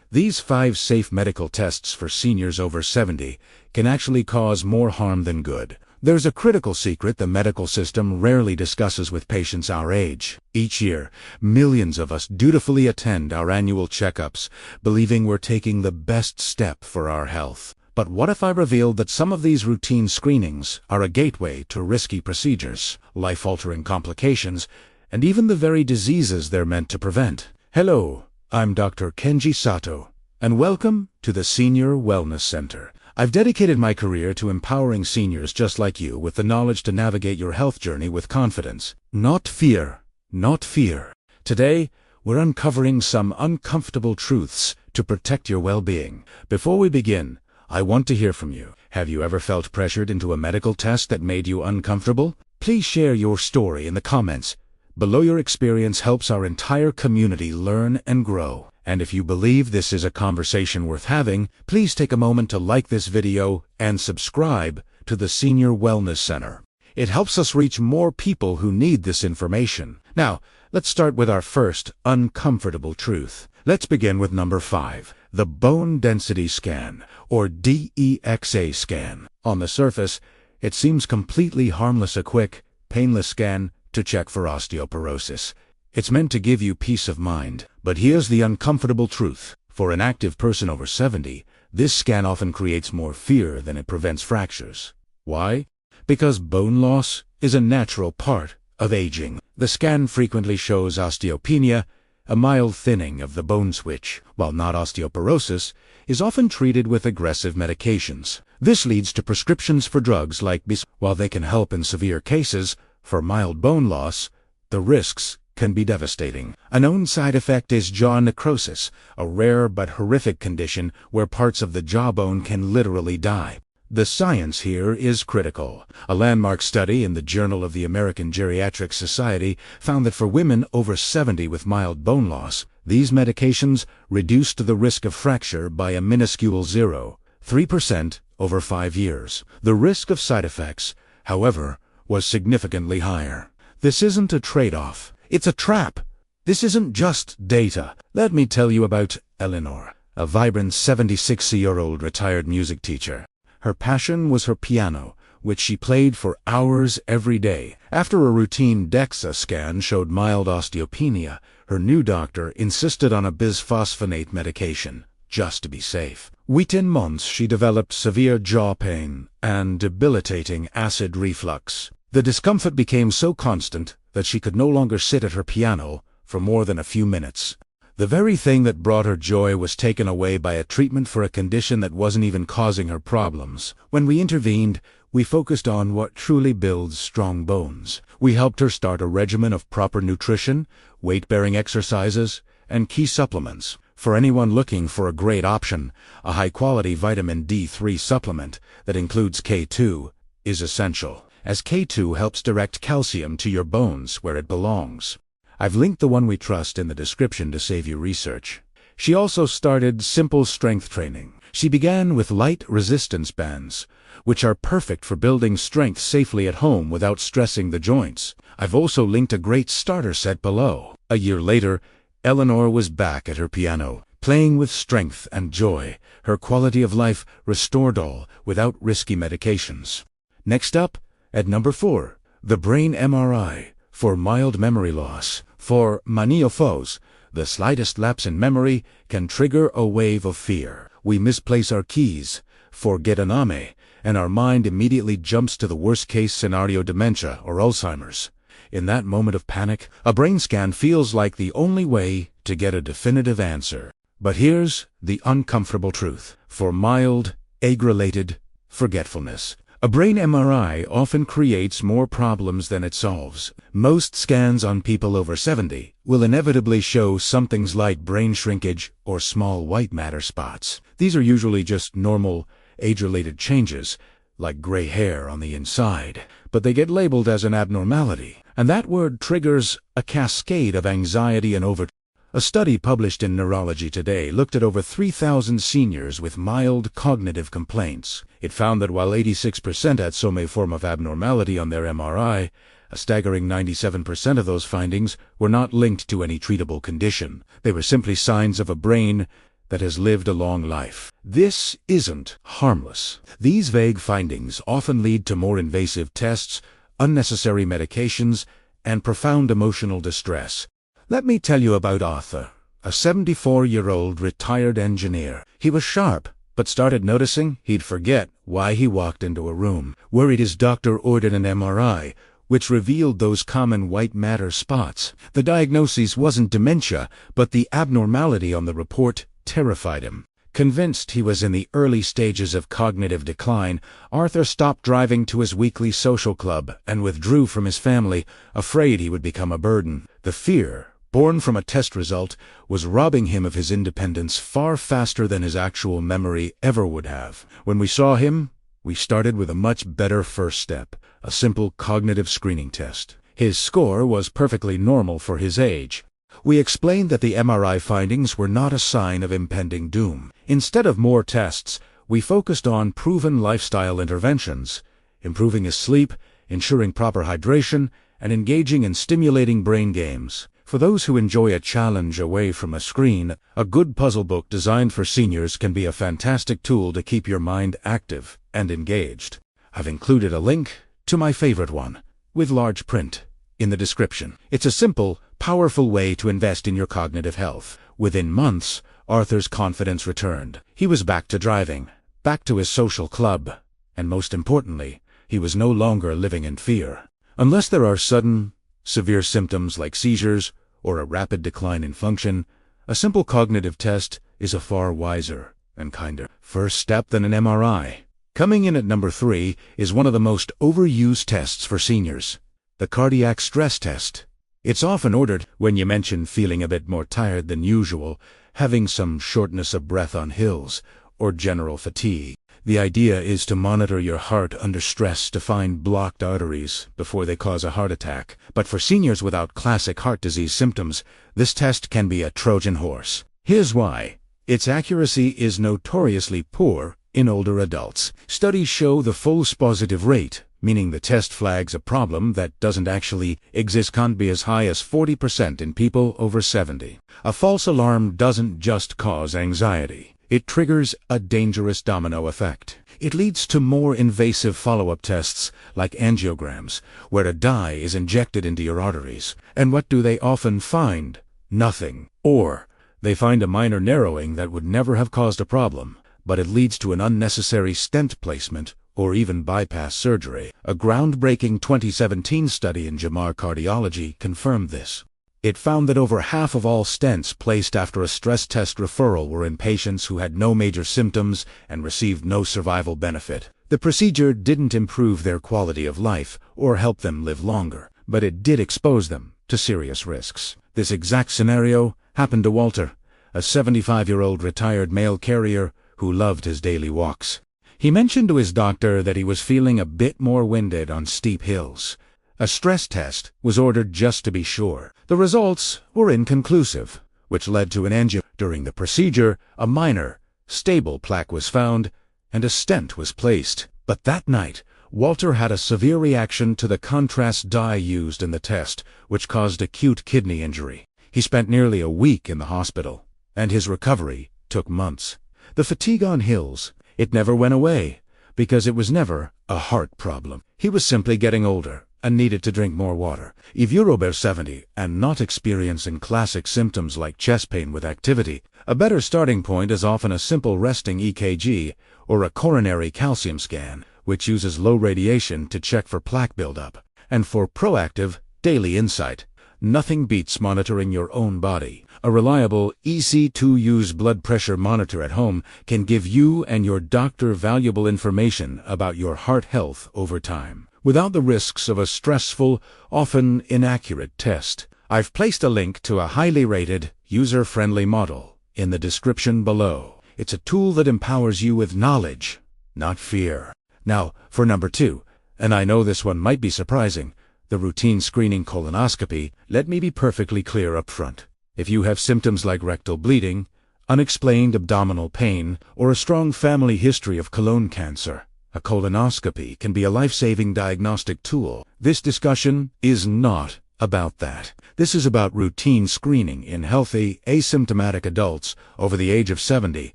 These 5 safe medical tests for seniors over 70 can actually cause more harm than good. There's a critical secret the medical system rarely discusses with patients our age. Each year, millions of us dutifully attend our annual checkups, believing we're taking the best step for our health. But what if I revealed that some of these routine screenings are a gateway to risky procedures, life-altering complications, and even the very diseases they're meant to prevent? Hello, I'm Dr. Kenji Sato, and welcome to the Senior Wellness Center. I've dedicated my career to empowering seniors just like you with the knowledge to navigate your health journey with confidence. Not fear, not fear. Today, we're uncovering some uncomfortable truths to protect your well-being. Before we begin, I want to hear from you. Have you ever felt pressured into a medical test that made you uncomfortable? Please share your story in the comments. Below. Your experience helps our entire community learn and grow. And if you believe this is a conversation worth having, please take a moment to like this video and subscribe to the Senior Wellness Center. It helps us reach more people who need this information. Now, let's start with our first uncomfortable truth. Let's begin with number 5, the bone density scan, or DEXA scan. On the surface, it seems completely harmless, a quick, painless scan to check for osteoporosis. It's meant to give you peace of mind. But here's the uncomfortable truth. For an active person over 70, this scan often creates more fear than it prevents fractures. Why? Because bone loss is a natural part of aging. The scan frequently shows osteopenia, a mild thinning of the bone switch, while not osteoporosis, is often treated with aggressive medications. This leads to prescriptions for drugs like bis. While they can help in severe cases, for mild bone loss, the risks can be devastating. A known side effect is jaw necrosis, a rare but horrific condition where parts of the jawbone can literally die. The science here is critical. A landmark study in the Journal of the American Geriatric Society found that for women over 70 with mild bone loss, these medications reduced the risk of fracture by a minuscule 0.3% over 5 years. The risk of side effects, however, was significantly higher. This isn't a trade-off. It's a trap. This isn't just data. Let me tell you about Eleanor, a vibrant 76-year-old retired music teacher. Her passion was her piano, which she played for hours every day. After a routine DEXA scan showed mild osteopenia, her new doctor insisted on a bisphosphonate medication, just to be safe. Within months, she developed severe jaw pain and debilitating acid reflux. The discomfort became so constant that she could no longer sit at her piano for more than a few minutes. The very thing that brought her joy was taken away by a treatment for a condition that wasn't even causing her problems. When we intervened, we focused on what truly builds strong bones. We helped her start a regimen of proper nutrition, weight-bearing exercises, and key supplements. For anyone looking for a great option, a high-quality vitamin D3 supplement that includes K2 is essential, as K2 helps direct calcium to your bones where it belongs. I've linked the one we trust in the description to save you research. She also started simple strength training. She began with light resistance bands, which are perfect for building strength safely at home without stressing the joints. I've also linked a great starter set below. A year later, Eleanor was back at her piano, playing with strength and joy. Her quality of life restored, all without risky medications. Next up, at number 4, the brain MRI for mild memory loss. For many of us, the slightest lapse in memory can trigger a wave of fear. We misplace our keys, forget a name, and our mind immediately jumps to the worst-case scenario: dementia or Alzheimer's. In that moment of panic, a brain scan feels like the only way to get a definitive answer. But here's the uncomfortable truth. For mild, age-related forgetfulness, a brain MRI often creates more problems than it solves. Most scans on people over 70 will inevitably show something like brain shrinkage or small white matter spots. These are usually just normal, age-related changes, like gray hair on the inside, but they get labeled as an abnormality, and that word triggers a cascade of anxiety and over. A study published in Neurology Today looked at over 3,000 seniors with mild cognitive complaints. It found that while 86% had some form of abnormality on their MRI, a staggering 97% of those findings were not linked to any treatable condition. They were simply signs of a brain that has lived a long life. This isn't harmless. These vague findings often lead to more invasive tests, unnecessary medications, and profound emotional distress. Let me tell you about Arthur, a 74-year-old retired engineer. He was sharp, but started noticing he'd forget why he walked into a room. Worried, his doctor ordered an MRI, which revealed those common white matter spots. The diagnosis wasn't dementia, but the abnormality on the report terrified him. Convinced he was in the early stages of cognitive decline, Arthur stopped driving to his weekly social club and withdrew from his family, afraid he would become a burden. The fear, born from a test result, was robbing him of his independence far faster than his actual memory ever would have. When we saw him, we started with a much better first step, a simple cognitive screening test. His score was perfectly normal for his age. We explained that the MRI findings were not a sign of impending doom. Instead of more tests, we focused on proven lifestyle interventions, improving his sleep, ensuring proper hydration, and engaging in stimulating brain games. For those who enjoy a challenge away from a screen, a good puzzle book designed for seniors can be a fantastic tool to keep your mind active and engaged. I've included a link to my favorite one, with large print, in the description. It's a simple, powerful way to invest in your cognitive health. Within months, Arthur's confidence returned. He was back to driving, back to his social club, and most importantly, he was no longer living in fear. Unless there are sudden, severe symptoms like seizures or a rapid decline in function, a simple cognitive test is a far wiser and kinder first step than an MRI. Coming in at number 3 is one of the most overused tests for seniors, the cardiac stress test. It's often ordered when you mention feeling a bit more tired than usual, having some shortness of breath on hills, or general fatigue. The idea is to monitor your heart under stress to find blocked arteries before they cause a heart attack. But for seniors without classic heart disease symptoms, this test can be a Trojan horse. Here's why. Its accuracy is notoriously poor in older adults. Studies show the false positive rate, meaning the test flags a problem that doesn't actually exist, can be as high as 40% in people over 70. A false alarm doesn't just cause anxiety. It triggers a dangerous domino effect. It leads to more invasive follow-up tests like angiograms, where a dye is injected into your arteries. And what do they often find? Nothing. Or they find a minor narrowing that would never have caused a problem, but it leads to an unnecessary stent placement or even bypass surgery. A groundbreaking 2017 study in JAMA Cardiology confirmed this. It found that over half of all stents placed after a stress test referral were in patients who had no major symptoms and received no survival benefit. The procedure didn't improve their quality of life or help them live longer, but it did expose them to serious risks. This exact scenario happened to Walter, a 75-year-old retired mail carrier who loved his daily walks. He mentioned to his doctor that he was feeling a bit more winded on steep hills. A stress test was ordered just to be sure. The results were inconclusive, which led to an angio. During the procedure, a minor, stable plaque was found, and a stent was placed. But that night, Walter had a severe reaction to the contrast dye used in the test, which caused acute kidney injury. He spent nearly a week in the hospital, and his recovery took months. The fatigue on hills, it never went away, because it was never a heart problem. He was simply getting older and needed to drink more water. If you're over 70 and not experiencing classic symptoms like chest pain with activity, a better starting point is often a simple resting EKG or a coronary calcium scan, which uses low radiation to check for plaque buildup. And for proactive, daily insight, nothing beats monitoring your own body. A reliable EC2-use blood pressure monitor at home can give you and your doctor valuable information about your heart health over time, without the risks of a stressful, often inaccurate test. I've placed a link to a highly rated, user-friendly model in the description below. It's a tool that empowers you with knowledge, not fear. Now, for number 2, and I know this one might be surprising, the routine screening colonoscopy. Let me be perfectly clear up front. If you have symptoms like rectal bleeding, unexplained abdominal pain, or a strong family history of colon cancer, a colonoscopy can be a life-saving diagnostic tool. This discussion is not about that. This is about routine screening in healthy, asymptomatic adults over the age of 70,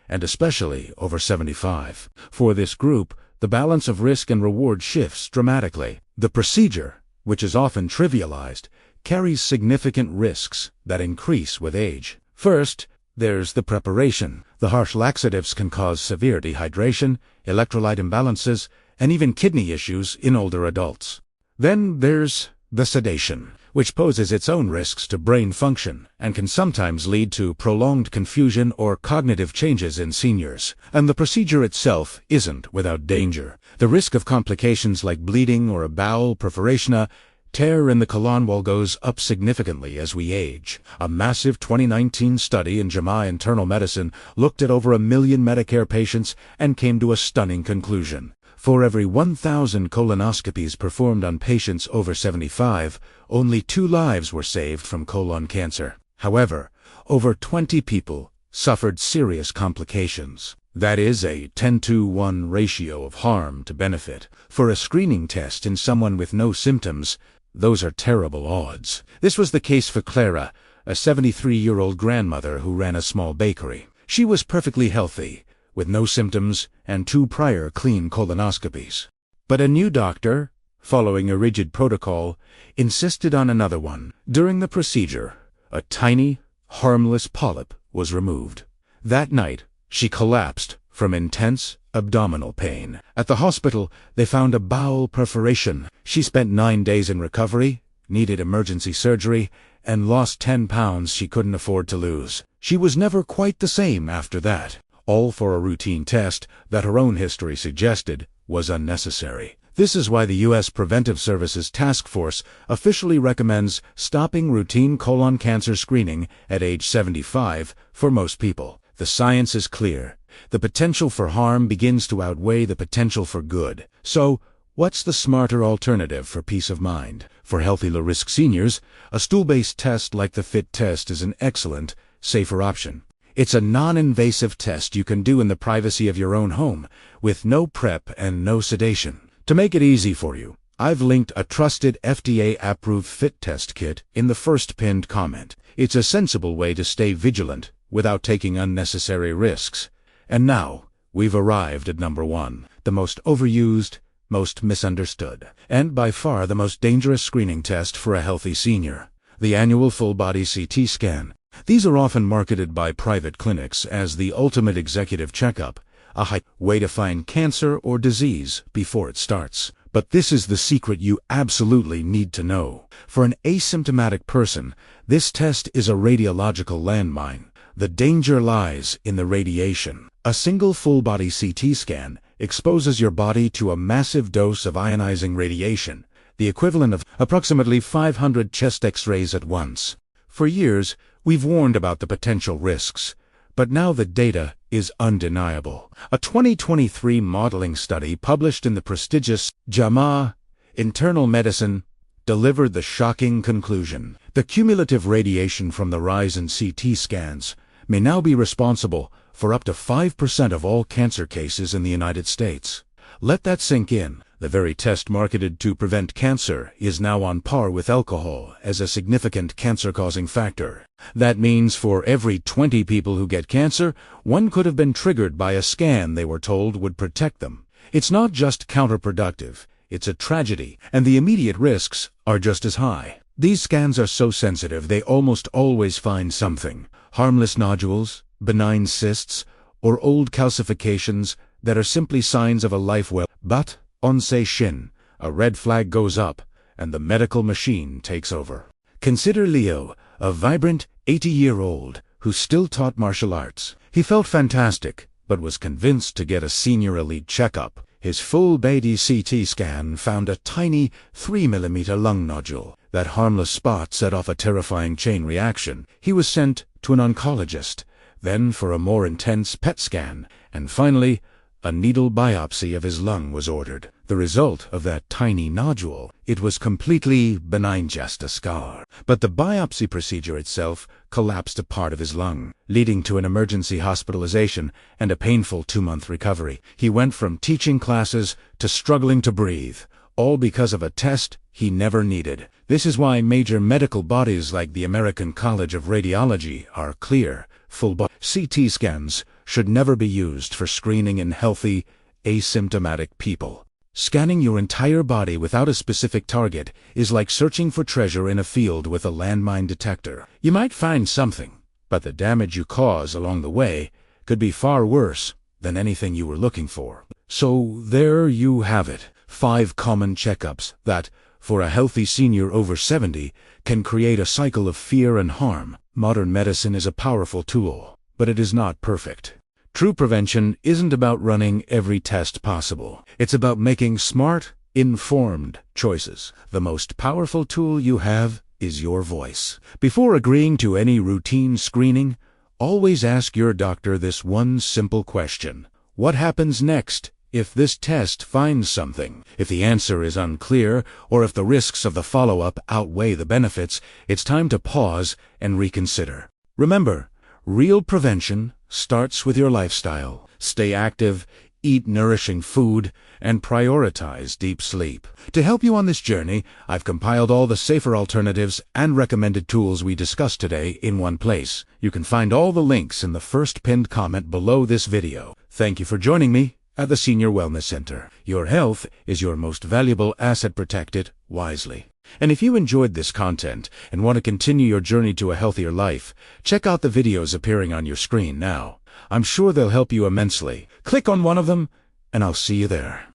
and especially over 75. For this group, the balance of risk and reward shifts dramatically. The procedure, which is often trivialized, carries significant risks that increase with age. First, there's the preparation. The harsh laxatives can cause severe dehydration, electrolyte imbalances, and even kidney issues in older adults. Then there's the sedation, which poses its own risks to brain function and can sometimes lead to prolonged confusion or cognitive changes in seniors. And the procedure itself isn't without danger. The risk of complications like bleeding or a bowel perforation, tear in the colon wall goes up significantly as we age. A massive 2019 study in JAMA Internal Medicine looked at over 1 million Medicare patients and came to a stunning conclusion. For every 1,000 colonoscopies performed on patients over 75, only 2 lives were saved from colon cancer. However, over 20 people suffered serious complications. That is a 10-to-1 ratio of harm to benefit. For a screening test in someone with no symptoms, those are terrible odds. This was the case for Clara, a 73-year-old grandmother who ran a small bakery. She was perfectly healthy, with no symptoms and 2 prior clean colonoscopies. But a new doctor, following a rigid protocol, insisted on another one. During the procedure, a tiny, harmless polyp was removed. That night, she collapsed from intense abdominal pain. At the hospital, they found a bowel perforation. She spent 9 days in recovery, needed emergency surgery, and lost 10 pounds she couldn't afford to lose. She was never quite the same after that. All for a routine test that her own history suggested was unnecessary. This is why the U.S. Preventive Services Task Force officially recommends stopping routine colon cancer screening at age 75 for most people. The science is clear. The potential for harm begins to outweigh the potential for good. So, what's the smarter alternative for peace of mind? For healthy low-risk seniors, a stool-based test like the FIT test is an excellent, safer option. It's a non-invasive test you can do in the privacy of your own home, with no prep and no sedation. To make it easy for you, I've linked a trusted FDA-approved FIT test kit in the first pinned comment. It's a sensible way to stay vigilant without taking unnecessary risks. And now, we've arrived at number 1, the most overused, most misunderstood, and by far the most dangerous screening test for a healthy senior: the annual full-body CT scan. These are often marketed by private clinics as the ultimate executive checkup, a high way to find cancer or disease before it starts. But this is the secret you absolutely need to know. For an asymptomatic person, this test is a radiological landmine. The danger lies in the radiation. A single full-body CT scan exposes your body to a massive dose of ionizing radiation, the equivalent of approximately 500 chest X-rays at once. For years, we've warned about the potential risks, but now the data is undeniable. A 2023 modeling study published in the prestigious JAMA Internal Medicine delivered the shocking conclusion. The cumulative radiation from the rise in CT scans may now be responsible for up to 5% of all cancer cases in the United States. Let that sink in. The very test marketed to prevent cancer is now on par with alcohol as a significant cancer-causing factor. That means for every 20 people who get cancer, 1 could have been triggered by a scan they were told would protect them. It's not just counterproductive, it's a tragedy, and the immediate risks are just as high. These scans are so sensitive they almost always find something: harmless nodules, benign cysts, or old calcifications that are simply signs of a life well. But Onsei Shin, a red flag goes up, and the medical machine takes over. Consider Leo, a vibrant 80-year-old who still taught martial arts. He felt fantastic, but was convinced to get a senior elite checkup. His full-body CT scan found a tiny 3mm lung nodule. That harmless spot set off a terrifying chain reaction. He was sent to an oncologist, then for a more intense PET scan, and finally, a needle biopsy of his lung was ordered. The result of that tiny nodule, it was completely benign, just a scar. But the biopsy procedure itself collapsed a part of his lung, leading to an emergency hospitalization and a painful 2-month recovery. He went from teaching classes to struggling to breathe, all because of a test he never needed. This is why major medical bodies like the American College of Radiology are clear. Full-body CT scans should never be used for screening in healthy, asymptomatic people. Scanning your entire body without a specific target is like searching for treasure in a field with a landmine detector. You might find something, but the damage you cause along the way could be far worse than anything you were looking for. So there you have it. 5 common checkups that, for a healthy senior over 70, can create a cycle of fear and harm. Modern medicine is a powerful tool, but it is not perfect. True prevention isn't about running every test possible. It's about making smart, informed choices. The most powerful tool you have is your voice. Before agreeing to any routine screening, always ask your doctor this one simple question: what happens next if this test finds something? If the answer is unclear, or if the risks of the follow-up outweigh the benefits, it's time to pause and reconsider. Remember, real prevention starts with your lifestyle. Stay active, eat nourishing food, and prioritize deep sleep. To help you on this journey, I've compiled all the safer alternatives and recommended tools we discussed today in one place. You can find all the links in the first pinned comment below this video. Thank you for joining me at the Senior Wellness Center. Your health is your most valuable asset. Protect it wisely. And if you enjoyed this content and want to continue your journey to a healthier life, check out the videos appearing on your screen now. I'm sure they'll help you immensely. Click on one of them, and I'll see you there.